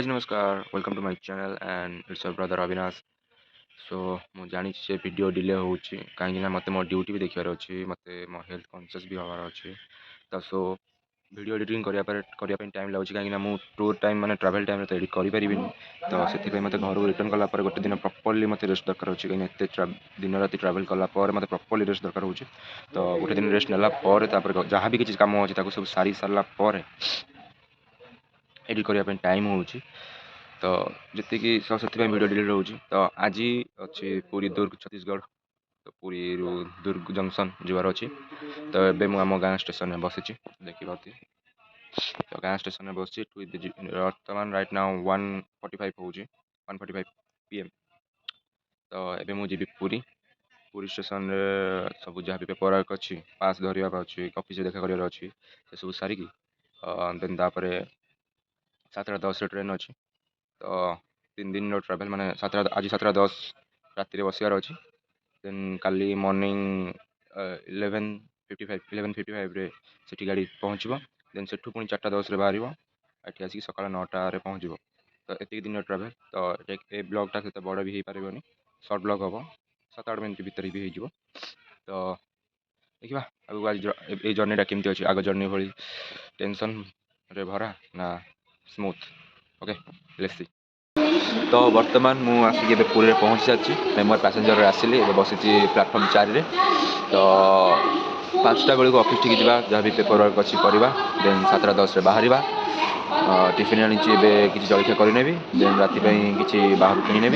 Guys नमस्कार welcome to my channel and it's your brother Avinash. So मु जानी से वीडियो डिले होउची काहे ना मते मो ड्यूटी भी देखियार अछि मते मो हेल्थ कॉन्शियस भी होवार अछि। तो सो वीडियो एडिटिंग करिया पे टाइम लागुची काहे ना मु टूर टाइम माने ट्रैवल टाइम तो एडिट करि परिबिनी। तो सेति पे मते घर रिटर्न कला पर गोटे दिन प्रॉपर्ली मते रेस्ट दरकार अछि काहे एते दिन राति ट्रैवल कला पर मते प्रॉपर्ली रेस्ट दरकार होची। तो गोटे दिन रेस्ट नेला पर तापर जहां भी किछि काम होची ताको सब सारी सरला पर एडिट करिया टाइम होची। तो जिते कि से वीडियो डिलीट रोचे। तो आज अच्छी पुरी दुर्ग छत्तीसगढ़। तो पुरी दुर्ग जंक्शन जीवार अच्छी। तो ये आम गाँ स्टेशन में बसी देखी पाती। तो गाँ स्टेशन में बस वर्तमान राइट नाउ 1:45 हो 1:45 PM। तो ये मुझे पुरी पुरी स्टेशन सब जहाँ भी पेपर वर्क अच्छी पास धरवा अच्छी ऑफिस देखा कर अच्छी से सब सारिकी देन तापर 7:10 ट्रेन अच्छी। तो 3 दिन ट्रैवल माने आज 7:10 राति बसियार अच्छी। देन काली मॉर्निंग 11:55 रे सेठी गाड़ी पहुँचब। देन सेठू पुणी 4:10 बाहर एटी आसिक सका 9टा पहुँच। तो एतिक दिन ट्रैवल। तो ये ब्लॉगटा से बड़ भी हो पारे सर्ट ब्लॉग हम 7-8 मिनट भितर भी हो। तो देखा आगे आज ये जर्नीटा केमती अच्छी आग जर्नी भाई टेंशन रे भरा ना स्मूथ। Okay let's see. तो वर्तमान मुझे आसिक पुरी पहुँची सारी मोर पैसेंजर आसिली बसी प्लाटफर्म 4 रे। तो 5टा बेलू ऑफिस ठीक जावा जहाँ भी पेपर वर्क अच्छी करवा। देन 7:10 बाहर टिफिन आनी कि जलखिया करने देन राति किसी बाहर किने।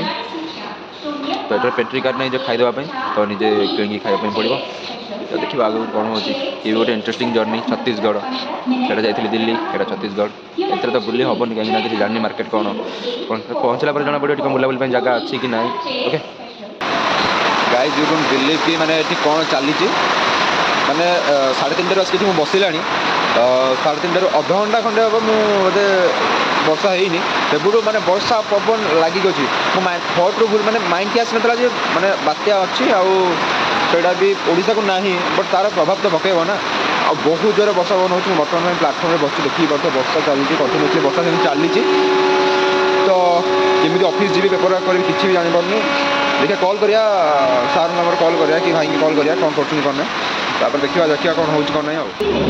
तो ये पेट्री कार्ड नहीं जो खाईदेवाई तो निजे किणी खावाई पड़ो। तो देखा आगे कौन हो ये गोटे इंटरेस्टिंग जर्नी छत्तीसगढ़ से जाइए दिल्ली ये छत्तीसगढ़ एथर तो बुले हेनी कहीं किसी जानी मार्केट कौन पहुँचला पर जना पड़ो बुलाबुली जगह अच्छी कि ना। Okay guys you don't believe कि माने कौन चली माने 3:30 आसिक बसला। तो 3:30 अध घंटा खंडे हम मुझे वर्षा है तेबुटू माने वर्षा पवन लगिक अच्छी मो थट्रु भूल माने माइंड की आसी ना माने बात्या अच्छी आउटा भी ओडिशा को ना बट तार प्रभाव तो पकेब ना आ बहुत जोर वर्षा पवन हो। बर्तमान प्लाटफर्म में बस देखिए पार्थ वर्षा चली कंटिन्यूसली वर्षा से चली। तो केमी ऑफिस जी पेपर वर्क करी किसी भी जापारे देखिए कॉल करिया सार नंबर कॉल करिया कि भाई की कॉल करिया कौन कर तापर देखा कौन हो कौन ना।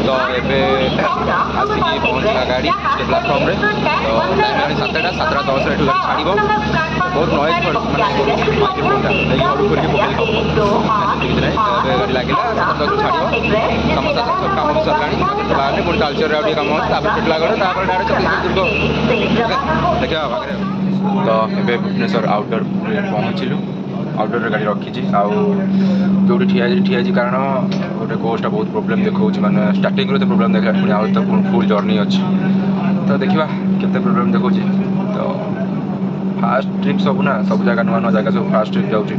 तो ये आसिक पहुँचला गाड़ी प्लाटफर्म में। तो टाइम 7:10 गाड़ी छाड़ बहुत नॉइज माइक्रोफोनटा गाड़ी लगे 7:10 छाड़ समस्या सब कम सरला बाहर पुणी तालचर कम टिटलागढ़ डायरेक्ट छत्तीसगढ़ देखा पाखे। तो ये भुवनेश्वर आउटडोर पहुँचलु आउटडोर गाड़ी रखी जो ठिया कारण गोटे कोचटा बहुत प्रोब्लेम देखा मैंने स्टार्टिंग तो प्रोब्लेम देखा पुणी आउ तो फुल जर्नी अच्छी। तो देखा केते प्रोब्लेम देखा। तो फास्ट ट्रिप सब ना सब जगह नुआ नुआ जगह सब फास्ट ट्रिप जाऊँगी।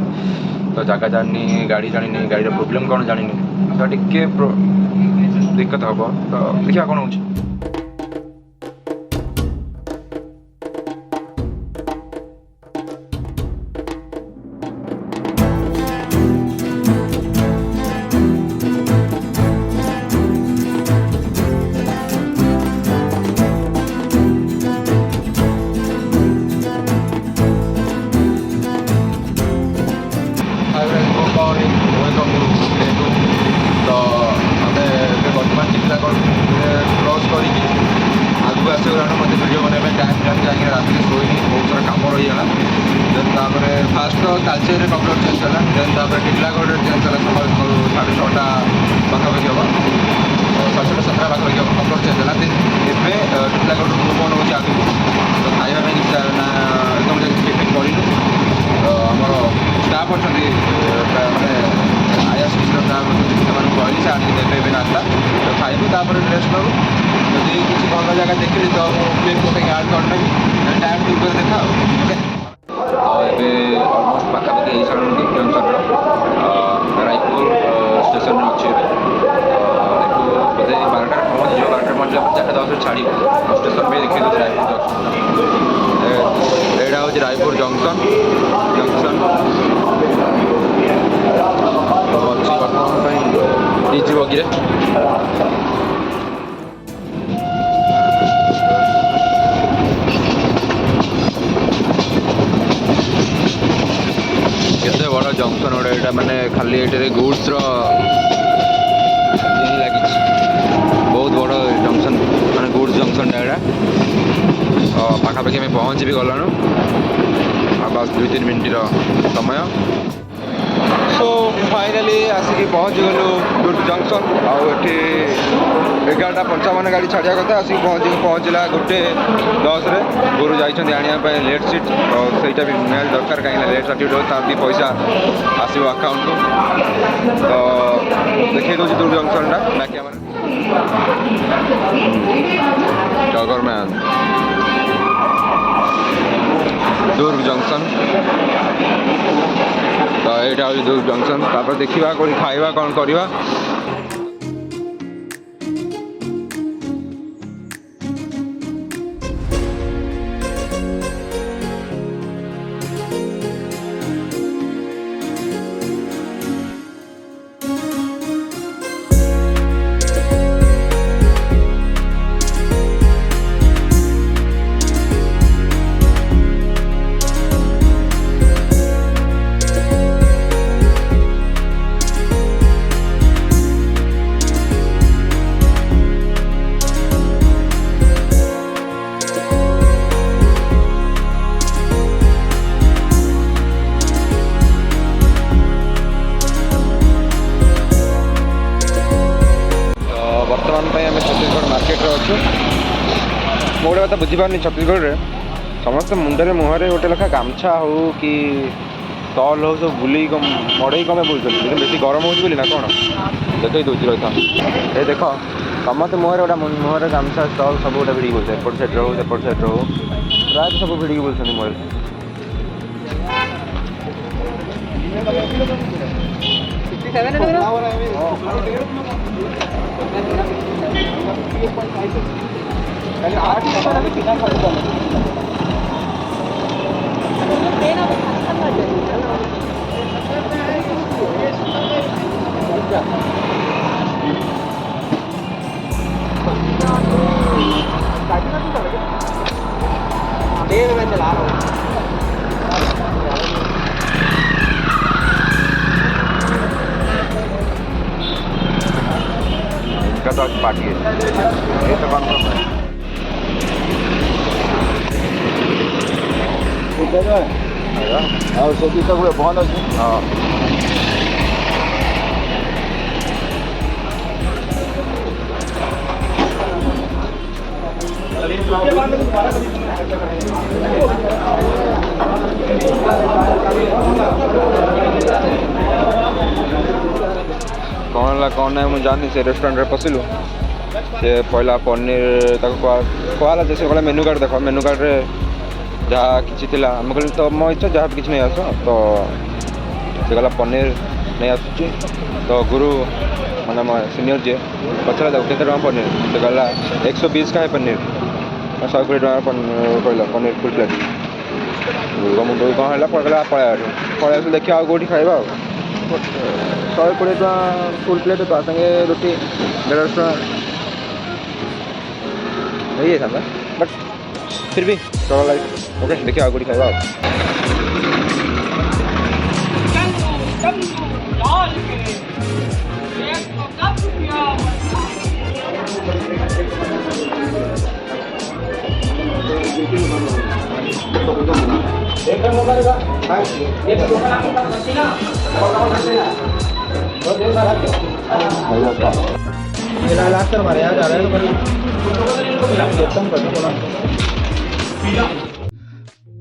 तो जगह जानी गाड़ी जानी गाड़ी प्रोब्लेम कौन जानी तो टिके दिक्कत हम। तो देखा कौन हो। तो आम बर्तमान टिटलागढ़ क्रॉस कर आगे आसगला मत भिडियो बनवाई टाइम टाइम जाए रात शोनी बहुत सारा कम रहीगला। देन फास्ट तो तालचेर कपलर चेंज है देन टिटलागढ़ चेंज है समय 6:30 पाखापाखि हम 6:30 7टा पाखापाखि हम कपलर चेंज है। देन एवं टिटलागढ़ कौन हो आगे तो खाइबा एकदम टिफिन कर आमर स्टाफ अच्छा मैंने आईआरसीटीसी स्टाफ अच्छे कहली से आगे देवे नास्ता तो खाइबू तापर रेस्ट करूँ जदि किसी भल जगह देखिली तो क्लिप पकड़ आड करनेबी टाइम टू देखा। ओके अलमोस्ट पाखापाखि सारे जंक्शन रायपुर स्टेशन अच्छे बोधे 12टा पहुँच 12टा पहुँचला 4:10 छाड़ स्टेशन भी देखिए रायपुर जंक्शन यहाँ हूँ रायपुर जंक्शन डीजी बगी जंक्शन गोटे यहाँ मानने खाली ये गुड्स लगी बहुत बड़ जंक्शन माने गुड्स जंक्शन यहाँ तो पाखापाखि आम पहुँच भी गलु बस 2-3 मिनट समय सो फाइनाली आसिक पहुँच गलु गुड्स जंक्शन आउ 11:55 गाड़ी छाड़ा कथा आसिक पहुँचला 1:10 गुरु जाइए आने लेट सीट तो सहीटा भी निहाती दरकार कहीं लेट सर्टिफिकेट हो तार भी पैसा आसो अकाउंट को तो देखिए दूसरी दुर्ग जंक्शन बैक कैमरा जगरनाथ दुर्ग जंक्शन तो यहाँ हूँ दुर्ग जंक्शन तापर देखा कौन खाइबा कौन करवा छत्तीसगढ़ मार्केट अच्छु गोटे कथा बुझीपार छत्तीसगढ़ में समस्त मुंडे मुहर गोटे लेखा गामछा हो कि टल हो सब बुल मड़े कमे बुलूँ बेसी गरम हो ना कौन देखे दूसरी रही ये देख समस्त मुहर गोटा मुहर गामछा स्टल सब गोटे भिड़ी बुलते एपट साइड रो सेपट साइड रो प्राय सब भिड़ी बुलूँ मुहर चला रहा हूँ इनका तो आज पार्टी है ये तो कौन और सेठी सब बंद अच्छे हाँ कौन ला कौन ना मुझे जानी से रेस्टोरेंट में पशिलु से पहला पनीर कहला जैसे कहला मेनू कार्ड देख मेनू कार्ड रे जहाँ किसी थी आम कह तो मो इच्छा जहाँ भी किसी नहीं आस तो से कहला पनीर नहीं आसूँ तो गुरु मैंने मो सीनियर जी पचरा देव केते टका पनीर से कहला 120 का है पनीर 120 टका कहला पनीर फुल प्लेट गुरु मुंड कौन है कहला पलैस देखिए आउ कौटी खाइबा 120 टका फुल प्लेट तो संगे रोटी 150 टका नहीं था बट फिर भी चलो लाइक ओके देखिए आगुड़ी खाइबा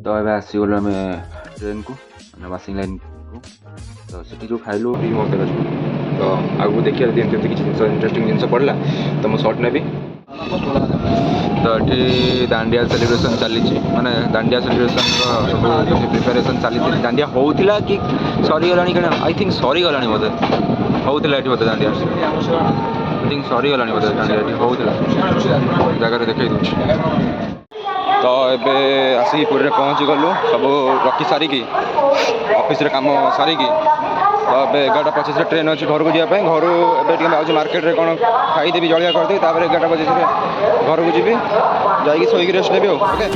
तो ये आसीगल आम ट्रेन को वासिंग लाइन को तो सीटी जो खाइलु भी मत तो आगू देखिए किसी जिन इंटरेस्टिंग जिन पड़ा तो मुझे सर्ट नेबी तो ये दांडिया सेलिब्रेशन चली माने दांडिया सेलिब्रेशन सब प्रिपेरेसन चली दांडिया होता कि सरीगला क्या आई थिंक सरीगला बोधे होता ये बोधे दांडिया आई थिंक सरीगला बोधे दांडिया होता जगह देखे दूँ तो ये आसिक पुरी पहुँची गलु सब रखी सारिकी ऑफिस रे काम सारिकी तो ये 11:25 ट्रेन अच्छी घर को जावाई घर एवं मार्केट रे कौन खाईदेवी जलिया करदेवी 11:25 घर को जी जाकि शोक रेस्ट नेबी ओके।